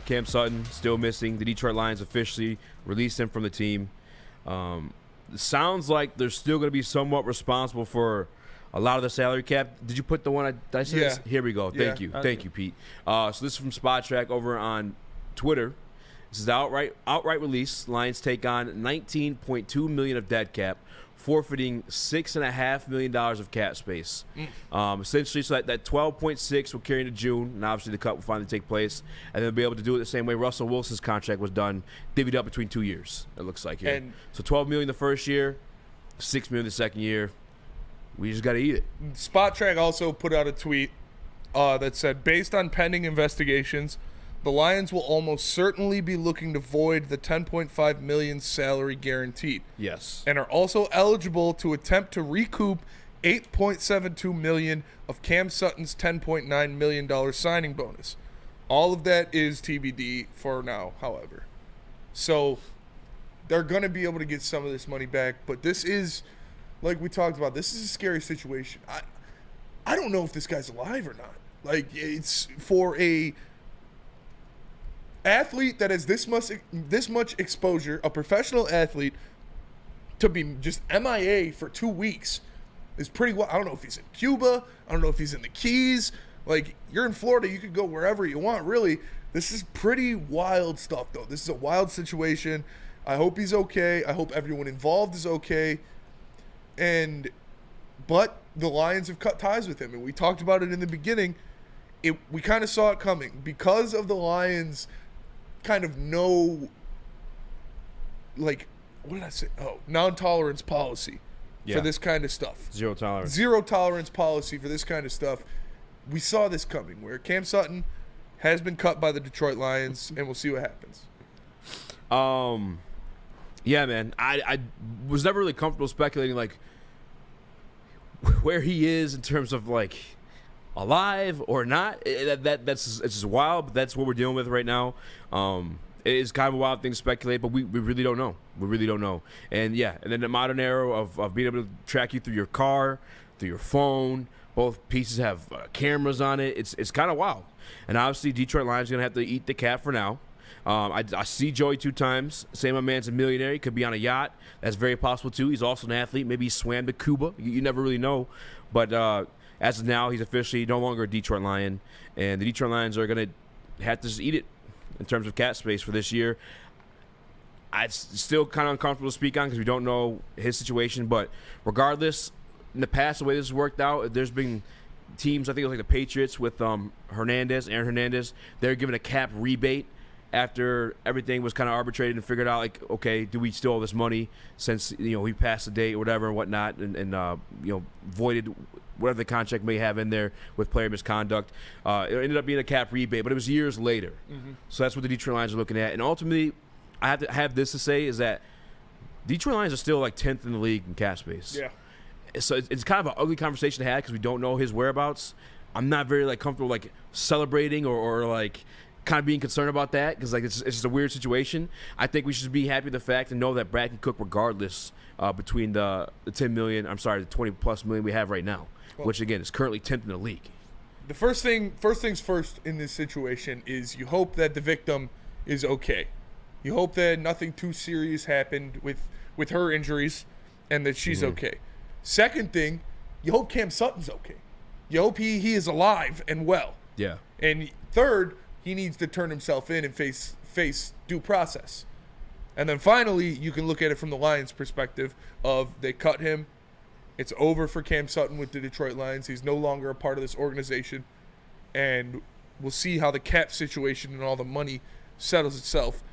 Cam Sutton still missing. The Detroit Lions officially released him from the team. Sounds like they're still going to be somewhat responsible for a lot of the salary cap. Did you put the one I said? Yeah. Here we go. Thank you. Thank you, Pete. So this is from Spot Track over on Twitter. This is the outright release. Lions take on $19.2 million of dead cap, forfeiting $6.5 million of cap space. Essentially, so that 12.6 will carry into June, and obviously the cut will finally take place, and they'll be able to do it the same way Russell Wilson's contract was done, divvied up between 2 years, it looks like here. So $12 million the first year, $6 million the second year. We just got to eat it. Spot Track also put out a tweet that said, based on pending investigations, the Lions will almost certainly be looking to void the $10.5 million salary guaranteed. Yes. And are also eligible to attempt to recoup $8.72 million of Cam Sutton's $10.9 million signing bonus. All of that is TBD for now, however. So they're going to be able to get some of this money back, but this is, like we talked about, this is a scary situation. I don't know if this guy's alive or not. Like, it's for a athlete that has this much exposure, a professional athlete, to be just MIA for 2 weeks is pretty wild. I don't know if he's in Cuba. I don't know if he's in the Keys. Like, you're in Florida, you could go wherever you want, really. This is pretty wild stuff, though. This is a wild situation. I hope he's okay. I hope everyone involved is okay. But the Lions have cut ties with him, and we talked about it in the beginning. We kind of saw it coming because of the Lions' kind of non-tolerance policy for this kind of stuff. Zero tolerance. Zero tolerance policy for this kind of stuff. We saw this coming, where Cam Sutton has been cut by the Detroit Lions, and we'll see what happens. Yeah, man. I was never really comfortable speculating, like, where he is in terms of, like, alive or not. It's just wild, but that's what we're dealing with right now. It is kind of a wild thing to speculate, but we really don't know. We really don't know. And yeah, and then the modern era of being able to track you through your car, through your phone. Both pieces have cameras on it. It's kind of wild. And obviously, Detroit Lions are going to have to eat the cap for now. I see Joey 2 times. Say my man's a millionaire. He could be on a yacht. That's very possible, too. He's also an athlete. Maybe he swam to Cuba. You never really know. But as of now, he's officially no longer a Detroit Lion. And the Detroit Lions are going to have to just eat it in terms of cap space for this year. It's still kind of uncomfortable to speak on because we don't know his situation. But regardless, in the past, the way this has worked out, there's been teams, I think it was like the Patriots with Aaron Hernandez. They're given a cap rebate after everything was kind of arbitrated and figured out, like, okay, do we still owe this money since, we passed the date or whatever and whatnot, and voided whatever the contract may have in there with player misconduct. It ended up being a cap rebate, but it was years later. Mm-hmm. So that's what the Detroit Lions are looking at. And ultimately, I have to have this to say is that Detroit Lions are still like 10th in the league in cap space. Yeah. So it's kind of an ugly conversation to have because we don't know his whereabouts. I'm not very comfortable celebrating or kind of being concerned about that because it's just a weird situation. I think we should be happy with the fact and know that Brad can cook regardless between the the 20+ million we have right now, which again is currently 10th in the league. The first things first in this situation is you hope that the victim is okay. You hope that nothing too serious happened with her injuries and that she's okay. Second thing, you hope Cam Sutton's okay. You hope he is alive and well. Yeah. And third, he needs to turn himself in and face due process. And then finally, you can look at it from the Lions' perspective of they cut him. It's over for Cam Sutton with the Detroit Lions. He's no longer a part of this organization. And we'll see how the cap situation and all the money settles itself.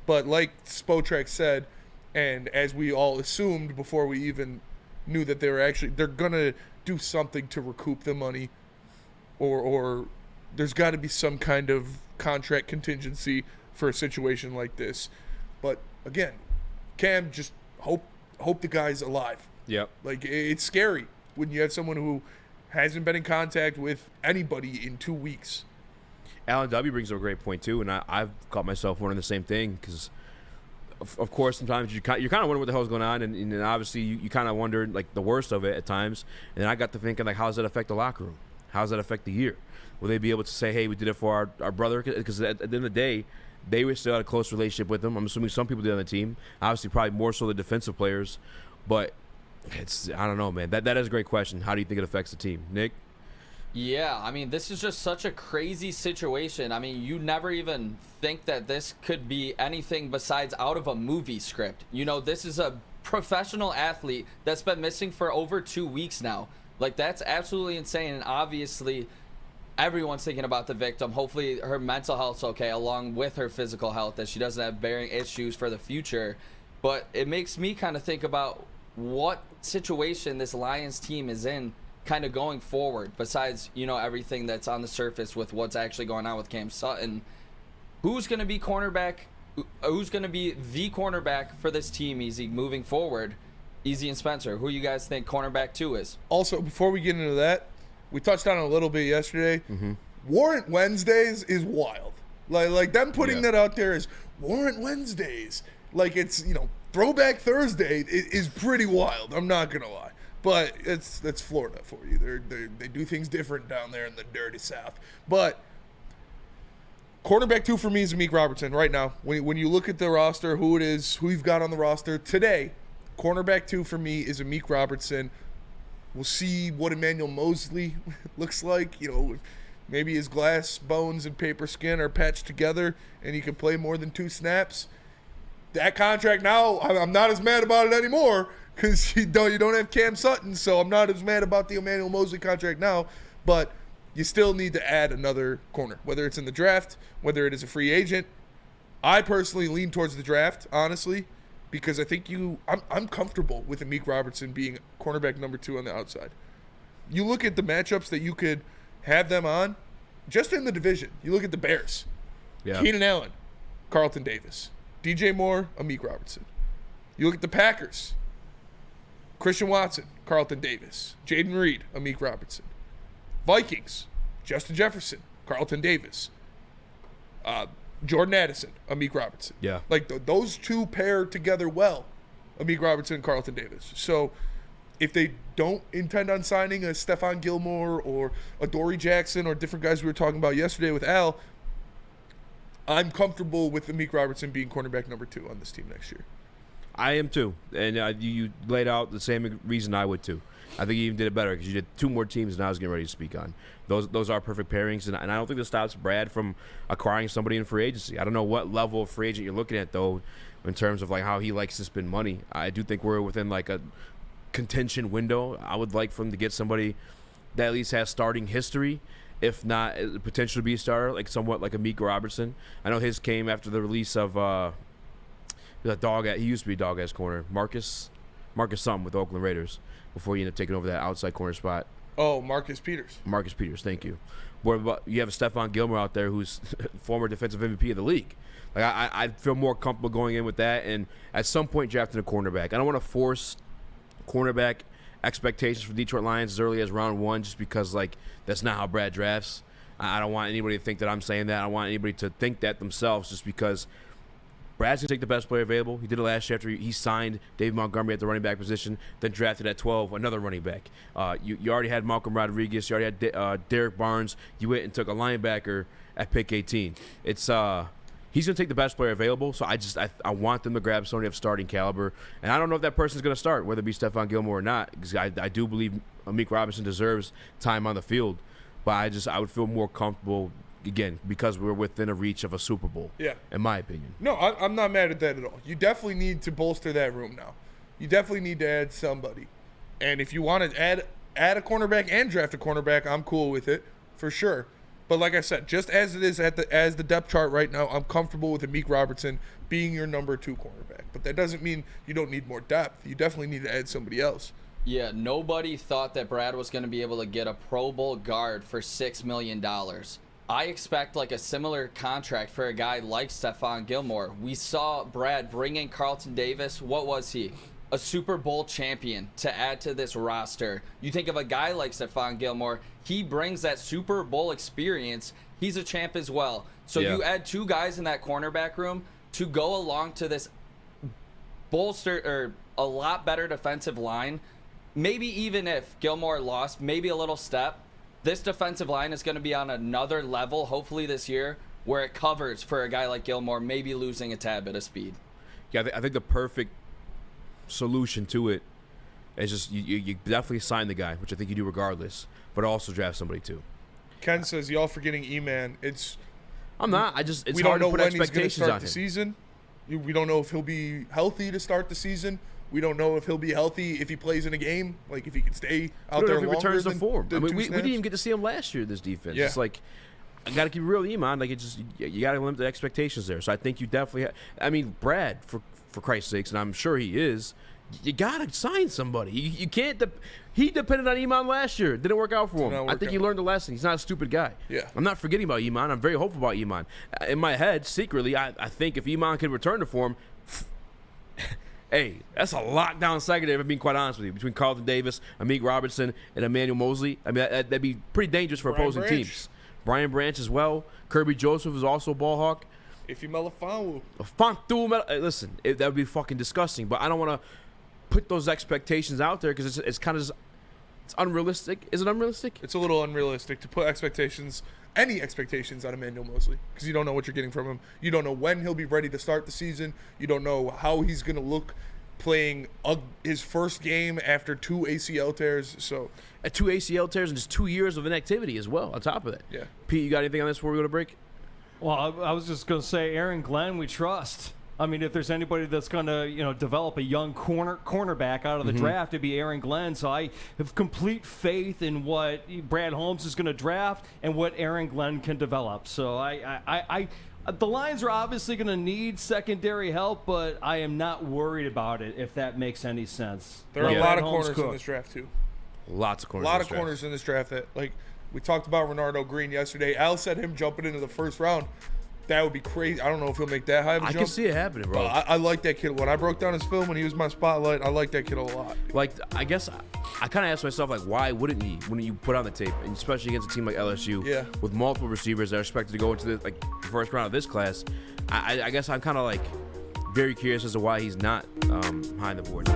But like Spotrack said, and as we all assumed before we even knew that they're going to do something to recoup the money or there's got to be some kind of contract contingency for a situation like this. But again, Cam, just hope the guy's alive. Yep. It's scary when you have someone who hasn't been in contact with anybody in 2 weeks. Alan W. brings up a great point too, and I've caught myself wondering the same thing because, of course, sometimes you're kind of wondering what the hell's going on, and obviously you kind of wonder the worst of it at times. And then I got to thinking how does that affect the locker room? How does that affect the year? Will they be able to say, hey, we did it for our brother? Because at the end of the day, they were still had a close relationship with him. I'm assuming some people did on the team. Obviously, probably more so the defensive players. But I don't know, man. That is a great question. How do you think it affects the team? Nick? Yeah, I mean, this is just such a crazy situation. I mean, you never even think that this could be anything besides out of a movie script. You know, this is a professional athlete that's been missing for over 2 weeks now. Like, that's absolutely insane. And obviously, everyone's thinking about the victim. Hopefully her mental health's okay, along with her physical health, that she doesn't have bearing issues for the future. But it makes me kind of think about what situation this Lions team is in kind of going forward, besides, you know, everything that's on the surface with what's actually going on with Cam Sutton. Who's going to be cornerback? Who's going to be the cornerback for this team, Easy, moving forward? Easy and Spencer, who you guys think cornerback 2 is? Also, before we get into that, we touched on it a little bit yesterday. Warrant Wednesdays is wild. Like them putting that out there is Warrant Wednesdays. Like, it's, you know, Throwback Thursday is pretty wild. I'm not gonna lie, but that's Florida for you. They do things different down there in the dirty South. But cornerback 2 for me is Amik Robertson right now. When you look at the roster, who you've got on the roster today, cornerback 2 for me is Amik Robertson. We'll see what Emmanuel Mosley looks like. You know, maybe his glass bones and paper skin are patched together and he can play more than 2 snaps. That contract now, I'm not as mad about it anymore because you don't have Cam Sutton, so I'm not as mad about the Emmanuel Mosley contract now. But you still need to add another corner, whether it's in the draft, whether it is a free agent. I personally lean towards the draft, honestly, because I think I'm comfortable with Amik Robertson being cornerback number 2 on the outside. You look at the matchups that you could have them on, just in the division. You look at the Bears. Yeah. Keenan Allen, Carlton Davis. DJ Moore, Amik Robertson. You look at the Packers. Christian Watson, Carlton Davis. Jaden Reed, Amik Robertson. Vikings, Justin Jefferson, Carlton Davis. Jordan Addison, Amik Robertson. Yeah. Like, those two pair together well, Amik Robertson and Carlton Davis. So if they don't intend on signing a Stephon Gilmore or a Dory Jackson or different guys we were talking about yesterday with Al, I'm comfortable with Amik Robertson being cornerback number 2 on this team next year. I am too. And you laid out the same reason I would too. I think you even did it better because you did 2 more teams than I was getting ready to speak on. Those are perfect pairings, and I don't think this stops Brad from acquiring somebody in free agency. I don't know what level of free agent you're looking at, though, in terms of like how he likes to spend money. I do think we're within like a contention window. I would like for him to get somebody that at least has starting history, if not potential to be a starter, like somewhat like Amik Robertson. I know his came after the release of he used to be dog ass corner, Marcus something with the Oakland Raiders before he ended up taking over that outside corner spot. Oh, Marcus Peters, thank you. But you have a Stephon Gilmore out there who's former defensive MVP of the league. Like I feel more comfortable going in with that, and at some point drafting a cornerback. I don't want to force cornerback expectations for Detroit Lions as early as round 1 just because, like, that's not how Brad drafts. I don't want anybody to think that I'm saying that. I don't want anybody to think that themselves just because Brad's going to take the best player available. He did it last year after he signed David Montgomery at the running back position, then drafted at 12 another running back. You already had Malcolm Rodriguez. You already had Derek Barnes. You went and took a linebacker at pick 18. It's he's going to take the best player available, so I want them to grab somebody of starting caliber. And I don't know if that person's going to start, whether it be Stephon Gilmore or not, because I do believe Amik Robertson deserves time on the field. But I would feel more comfortable, again, because we're within a reach of a Super Bowl, in my opinion. No, I'm not mad at that at all. You definitely need to bolster that room now. You definitely need to add somebody. And if you want to add a cornerback and draft a cornerback, I'm cool with it, for sure. But like I said, just as it is as the depth chart right now, I'm comfortable with Amik Robertson being your number 2 cornerback. But that doesn't mean you don't need more depth. You definitely need to add somebody else. Yeah, nobody thought that Brad was going to be able to get a Pro Bowl guard for $6 million. I expect like a similar contract for a guy like Stephon Gilmore. We saw Brad bring in Carlton Davis. What was he? A Super Bowl champion to add to this roster. You think of a guy like Stephon Gilmore, he brings that Super Bowl experience. He's a champ as well. So you add 2 guys in that cornerback room to go along to this bolster or a lot better defensive line. Maybe even if Gilmore lost, maybe a little step, this defensive line is going to be on another level, hopefully this year, where it covers for a guy like Gilmore, maybe losing a tad bit of speed. Yeah, I think the perfect solution to it is just you definitely sign the guy, which I think you do regardless, but also draft somebody too. Ken says, y'all forgetting E-Man. I'm not. It's we hard don't know to put when he's going to expectations on start the him. season. We don't know if he'll be healthy to start the season. We don't know if he'll be healthy if he plays in a game, like if he can stay out there If he longer returns to than form. I mean, two we snaps. didn't even get to see him last year. This defense. Yeah. It's like I got to keep it real, Iman. Like you got to limit the expectations there. So I think you definitely. I mean, Brad, for Christ's sakes, and I'm sure he is. You got to sign somebody. You can't. He depended on Iman last year. It didn't work out for him. I think he learned a lesson. He's not a stupid guy. Yeah. I'm not forgetting about Iman. I'm very hopeful about Iman. In my head, secretly, I think if Iman could return to form, hey, that's a lockdown secondary, if I'm being quite honest with you, between Carlton Davis, Amik Robertson, and Emmanuel Mosley. I mean, that'd be pretty dangerous for opposing teams. Brian Branch as well. Kirby Joseph is also a ball hawk. If you Melifonwu. Listen, that would be fucking disgusting, but I don't want to put those expectations out there because it's kind of it's unrealistic. Is it unrealistic? It's a little unrealistic to put any expectations on Emmanuel Mosley because you don't know what you're getting from him. You don't know when he'll be ready to start the season. You don't know how he's going to look playing his first game after 2 ACL tears. So, 2 ACL tears and just 2 years of inactivity as well on top of that. Yeah. Pete, you got anything on this before we go to break? Well, I was just going to say Aaron Glenn, we trust. I mean, if there's anybody that's going to, develop a young cornerback out of the draft, it'd be Aaron Glenn. So I have complete faith in what Brad Holmes is going to draft and what Aaron Glenn can develop. So the Lions are obviously going to need secondary help, but I am not worried about it, if that makes any sense. There are a lot of corners in this draft, too. Lots of corners. A lot of corners in this draft that, like, we talked about Renardo Green yesterday. Al said him jumping into the first round. That would be crazy. I don't know if he'll make that high of a jump. I can see it happening, bro. I like that kid. When I broke down his film when he was my spotlight, I like that kid a lot. Like, I guess I kind of asked myself, like, why wouldn't you put on the tape, and especially against a team like LSU, with multiple receivers that are expected to go into the first round of this class? I guess I'm kind of like very curious as to why he's not high on the board.